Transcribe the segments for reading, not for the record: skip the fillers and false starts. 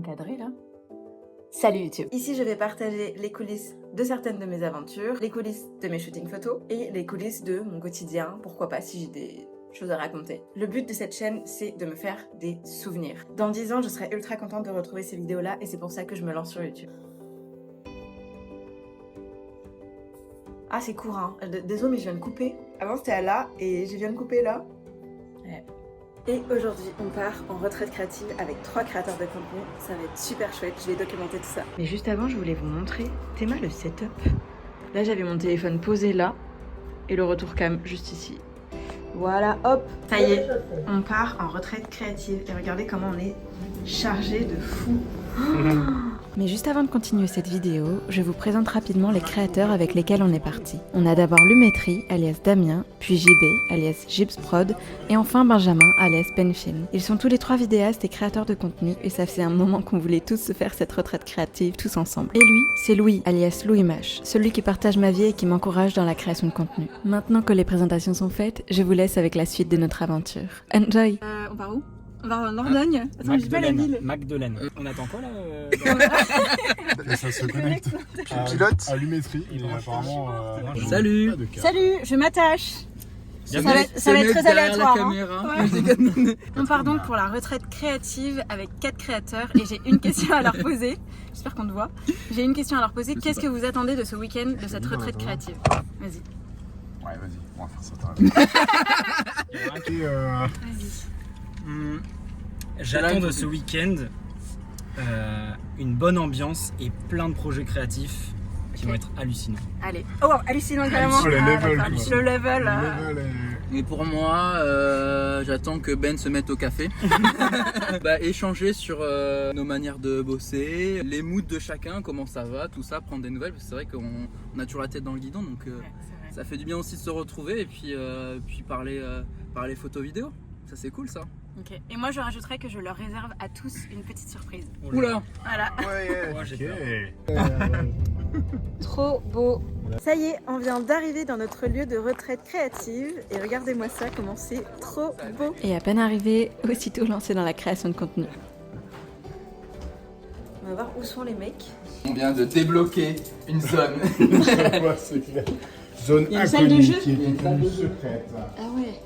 encadré là. Salut YouTube. Ici je vais partager les coulisses de certaines de mes aventures, les coulisses de mes shootings photos et les coulisses de mon quotidien, pourquoi pas si j'ai des choses à raconter. Le but de cette chaîne, c'est de me faire des souvenirs. Dans 10 ans, je serai ultra contente de retrouver ces vidéos-là et c'est pour ça que je me lance sur YouTube. Ah, c'est court, hein. Désolé, mais je viens de couper. Avant, c'était à là et je viens de couper là. Ouais. Et aujourd'hui, on part en retraite créative avec 3 créateurs de contenu. Ça va être super chouette, je vais documenter tout ça. Mais juste avant, je voulais vous montrer, Théma, le setup. Là, j'avais mon téléphone posé là et le retour cam juste ici. Voilà, hop, ça y est, on part en retraite créative. Et regardez comment on est chargé de fou. Mais juste avant de continuer cette vidéo, je vous présente rapidement les créateurs avec lesquels on est parti. On a d'abord Lumétrie, alias Damien, puis JB, alias Gypsprod, et enfin Benjamin, alias Penfilm. Ils sont tous les 3 vidéastes et créateurs de contenu, et ça fait un moment qu'on voulait tous se faire cette retraite créative tous ensemble. Et lui, c'est Louis, alias Louis Mash, celui qui partage ma vie et qui m'encourage dans la création de contenu. Maintenant que les présentations sont faites, je vous laisse avec la suite de notre aventure. Enjoy! On part où? On va en Dordogne. Attends, j'ai pas la ville. Magdeleine. On attend quoi là Et ça se connecte. Pilote à Lumétrie. Et apparemment. Salut. Salut, je m'attache. Ça va être très aléatoire. Hein. Ouais. On part donc pour la retraite créative avec 4 créateurs et j'ai une question à leur poser. J'espère qu'on te voit. J'ai une question à leur poser. Qu'est-ce que vous attendez de ce week-end, de cette retraite créative? Vas-y. Ouais, vas-y, on va faire ça. Vas-y. J'attends de ce week-end une bonne ambiance et plein de projets créatifs qui vont être hallucinants. Allez. Oh, hallucinant carrément. Le level. Le level. Et pour moi, j'attends que Ben se mette au café. Échanger sur nos manières de bosser, les moods de chacun, comment ça va, tout ça, prendre des nouvelles. Parce que c'est vrai qu'on a toujours la tête dans le guidon, donc ça fait du bien aussi de se retrouver et puis parler photo vidéo. Ça c'est cool ça. Ok. Et moi je rajouterais que je leur réserve à tous une petite surprise. Oula. Voilà. Ouais, j'ai peur. Trop beau. Ça y est, on vient d'arriver dans notre lieu de retraite créative et regardez-moi ça, comment c'est trop beau. Et à peine arrivé, aussitôt lancé dans la création de contenu. On va voir où sont les mecs. On vient de débloquer une zone. Ouais, c'est clair. Zone Il y a une salle de inconnue jeu. qui est devenue secrète. Ah ouais.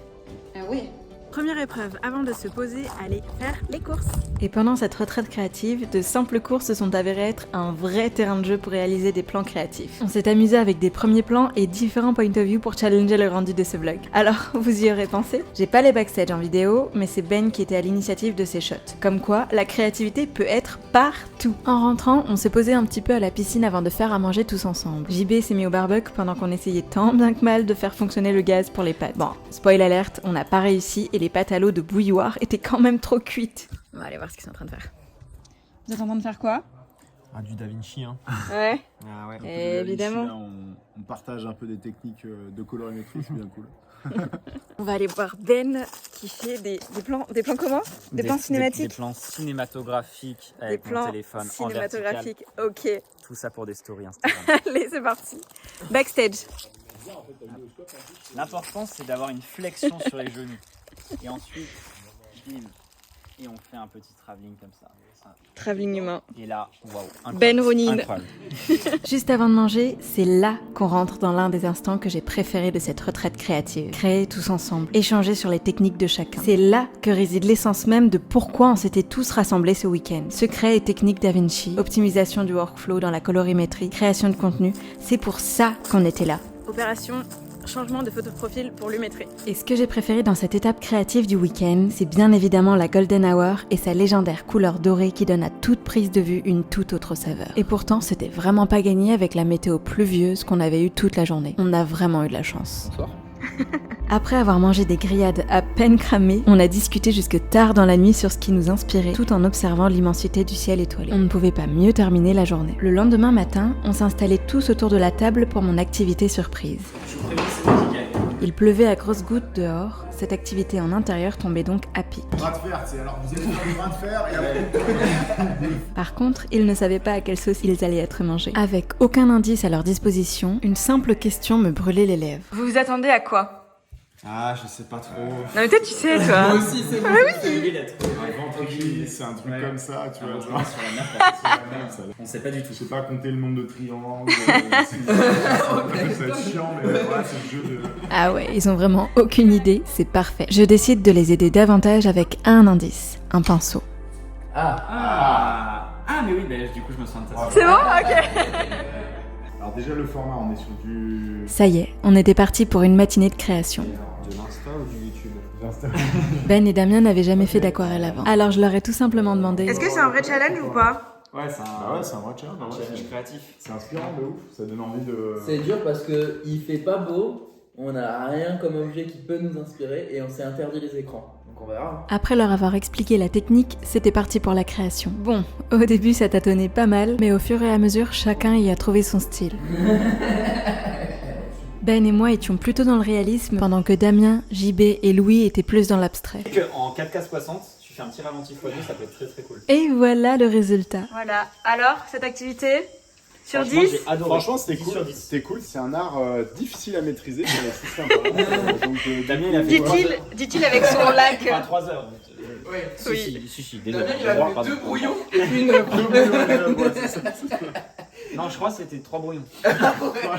Ah ouais. Première épreuve, avant de se poser, aller faire les courses. Et pendant cette retraite créative, de simples courses se sont avérées être un vrai terrain de jeu pour réaliser des plans créatifs. On s'est amusé avec des premiers plans et différents point of view pour challenger le rendu de ce vlog. Alors, vous y aurez pensé? J'ai pas les backstage en vidéo, mais c'est Ben qui était à l'initiative de ces shots. Comme quoi, la créativité peut être partout. En rentrant, on s'est posé un petit peu à la piscine avant de faire à manger tous ensemble. JB s'est mis au barbecue pendant qu'on essayait tant bien que mal de faire fonctionner le gaz pour les pâtes. Bon, spoil alerte, on n'a pas réussi et les pâtes à l'eau de bouilloire étaient quand même trop cuites. On va aller voir ce qu'ils sont en train de faire. Vous êtes en train de faire quoi? Ah, du Da Vinci, hein. Ouais. Ah ouais. Évidemment. Ici, là, on partage un peu des techniques de colorimétrie, c'est bien cool. On va aller voir Ben qui fait des plans comment? Des plans cinématiques? Des plans cinématographiques avec mon téléphone en vertical. Cinématographiques, ok. Tout ça pour des stories Instagram. Allez, c'est parti. Backstage. L'important, c'est d'avoir une flexion sur les genoux. Et ensuite, bim. Et on fait un petit travelling comme ça. Travelling humain. Et là, waouh. Ben Ronin. Incroyable. Juste avant de manger, c'est là qu'on rentre dans l'un des instants que j'ai préférés de cette retraite créative. Créer tous ensemble, échanger sur les techniques de chacun. C'est là que réside l'essence même de pourquoi on s'était tous rassemblés ce week-end. Secrets et techniques Da Vinci, optimisation du workflow dans la colorimétrie, création de contenu, c'est pour ça qu'on était là. Opération changement de photo de profil pour Lumétrie. Et ce que j'ai préféré dans cette étape créative du week-end, c'est bien évidemment la Golden Hour et sa légendaire couleur dorée qui donne à toute prise de vue une toute autre saveur. Et pourtant, c'était vraiment pas gagné avec la météo pluvieuse qu'on avait eue toute la journée. On a vraiment eu de la chance. Bonsoir. Après avoir mangé des grillades à peine cramées, on a discuté jusque tard dans la nuit sur ce qui nous inspirait, tout en observant l'immensité du ciel étoilé. On ne pouvait pas mieux terminer la journée. Le lendemain matin, on s'installait tous autour de la table pour mon activité surprise. Il pleuvait à grosses gouttes dehors, cette activité en intérieur tombait donc à pic. Bras de fer, c'est alors vous êtes sur le bras de fer et après. Par contre, ils ne savaient pas à quelle sauce ils allaient être mangés. Avec aucun indice à leur disposition, une simple question me brûlait les lèvres. Vous vous attendez à quoi? Ah, je sais pas trop. Non mais peut-être tu sais toi. Moi aussi, c'est bon. C'est un truc comme ça, tu vois. Sur la mer, on sait pas du tout. Je sais pas compter le nombre de triangles. C'est chiant, mais voilà, c'est le jeu de. Ah ouais, ils ont vraiment aucune idée, c'est parfait. Je décide de les aider davantage avec un indice, un pinceau. Ah, mais oui, bah, du coup, je me souviens de ça. C'est bon? Ok. Alors, déjà, le format, on est sur du. Ça y est, on était parti pour une matinée de création. De l'Insta ou du YouTube? L'Insta. Ben et Damien n'avaient jamais fait d'aquarelle avant. Alors je leur ai tout simplement demandé... Est-ce que c'est un vrai challenge ou pas? Ouais, c'est Bah ouais, c'est un vrai challenge. un challenge créatif. C'est inspirant de ouf, ça donne envie de. C'est dur parce que il fait pas beau, on n'a rien comme objet qui peut nous inspirer et on s'est interdit les écrans. Donc on verra. Après leur avoir expliqué la technique, c'était parti pour la création. Bon, au début ça tâtonnait pas mal, mais au fur et à mesure, chacun y a trouvé son style. Ben et moi étions plutôt dans le réalisme, pendant que Damien, JB et Louis étaient plus dans l'abstrait. En 4K 60, tu fais un petit ralenti x2, ça peut être très très cool. Et voilà le résultat. Voilà. Alors, cette activité? Sur Franchement, 10? j'ai adoré. Franchement, c'était 10 cool. sur 10. C'était cool. C'est un art difficile à maîtriser, mais c'est sympa. Donc, Damien, il a fait Dit-il avec son lac. Enfin, 3 heures. Ouais. Si, désolé. Damien, il a fait 2 brouillons et une. Non, je crois que c'était 3 brouillons.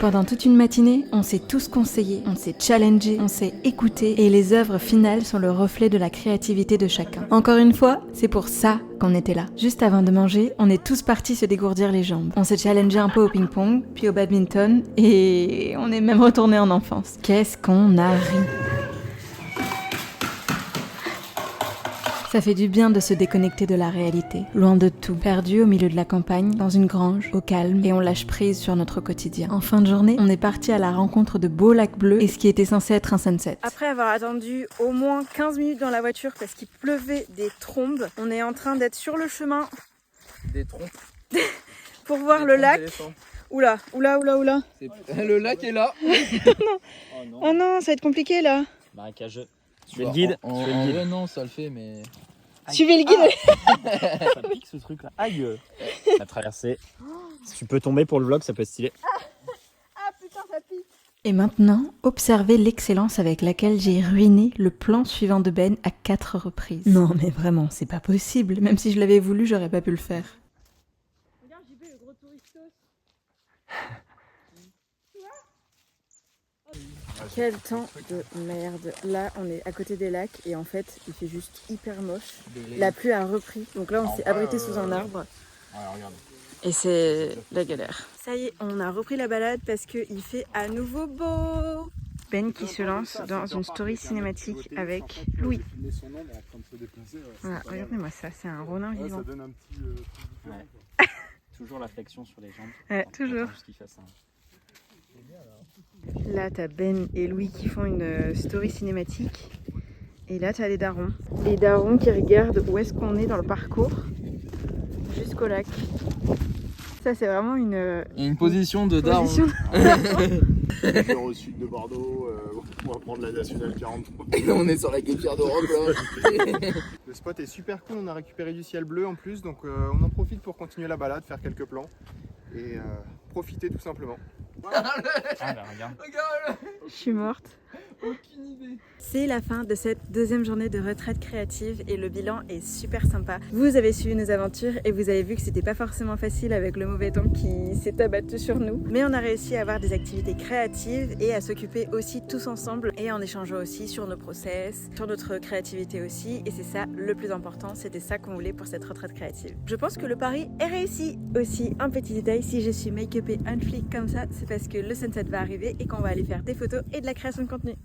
Pendant toute une matinée, on s'est tous conseillés, on s'est challengés, on s'est écoutés, et les œuvres finales sont le reflet de la créativité de chacun. Encore une fois, c'est pour ça qu'on était là. Juste avant de manger, on est tous partis se dégourdir les jambes. On s'est challengé un peu au ping-pong, puis au badminton, et on est même retourné en enfance. Qu'est-ce qu'on a ri! Ça fait du bien de se déconnecter de la réalité, loin de tout, perdu au milieu de la campagne, dans une grange, au calme, et on lâche prise sur notre quotidien. En fin de journée, on est parti à la rencontre de beaux lacs bleus et ce qui était censé être un sunset. Après avoir attendu au moins 15 minutes dans la voiture parce qu'il pleuvait des trombes, on est en train d'être sur le chemin Des trompes. pour voir le lac. Oula. Le lac est là. Oh non, ça va être compliqué là. Marécageux. Tu fais le guide. En vrai, non, ça le fait, mais. Suivez le guide. Ça pique ce truc là. Aïe. La traversée. Si tu peux tomber pour le vlog, ça peut être stylé. Ah putain, ça pique. Et maintenant, observez l'excellence avec laquelle j'ai ruiné le plan suivant de Ben à 4 reprises. Non mais vraiment, c'est pas possible. Même si je l'avais voulu, j'aurais pas pu le faire. Regarde, JB, le gros touristos. Quel temps de merde. Là, on est à côté des lacs et en fait, il fait juste hyper moche. La pluie a repris. Donc là, on s'est abrité sous un arbre. Ouais, regarde. Et c'est la galère. Ça y est, on a repris la balade parce qu'il fait à nouveau beau. Ben qui se lance dans une story cinématique avec Louis. Voilà, regardez-moi ça, c'est un ronin vivant. Ça donne un petit. Ouais. Toujours la flexion sur les jambes. Ouais, toujours. Juste qu'il fasse un... Là, t'as Ben et Louis qui font une story cinématique. Et là, t'as les darons. Les darons qui regardent où est-ce qu'on est dans le parcours jusqu'au lac. Ça, c'est vraiment Une position de daron. position. Au sud de Bordeaux, on va prendre la nationale 43. Et là, on est sur la guépière d'Europe. Le spot est super cool, on a récupéré du ciel bleu en plus, donc on en profite pour continuer la balade, faire quelques plans et profiter tout simplement. Ah bah regarde. Je suis morte. Aucune idée. C'est la fin de cette deuxième journée de retraite créative et le bilan est super sympa. Vous avez suivi nos aventures et vous avez vu que c'était pas forcément facile avec le mauvais temps qui s'est abattu sur nous. Mais on a réussi à avoir des activités créatives et à s'occuper aussi tous ensemble et en échangeant aussi sur nos process, sur notre créativité aussi. Et c'est ça le plus important, c'était ça qu'on voulait pour cette retraite créative. Je pense que le pari est réussi. Aussi, un petit détail, si je suis make-upée un flic comme ça, c'est parce que le sunset va arriver et qu'on va aller faire des photos et de la création de contenu.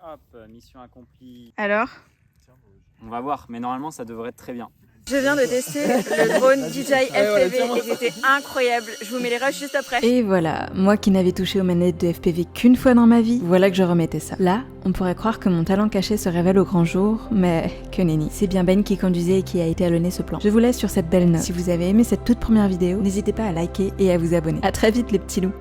Hop, mission accomplie. Alors ? On va voir, mais normalement ça devrait être très bien. Je viens de tester le drone DJI FPV et c'était incroyable. Je vous mets les rushs juste après. Et voilà, moi qui n'avais touché aux manettes de FPV qu'une fois dans ma vie, voilà que je remettais ça. Là, on pourrait croire que mon talent caché se révèle au grand jour, mais que nenni. C'est bien Ben qui conduisait et qui a étalonné ce plan. Je vous laisse sur cette belle note. Si vous avez aimé cette toute première vidéo, n'hésitez pas à liker et à vous abonner. À très vite les petits loups.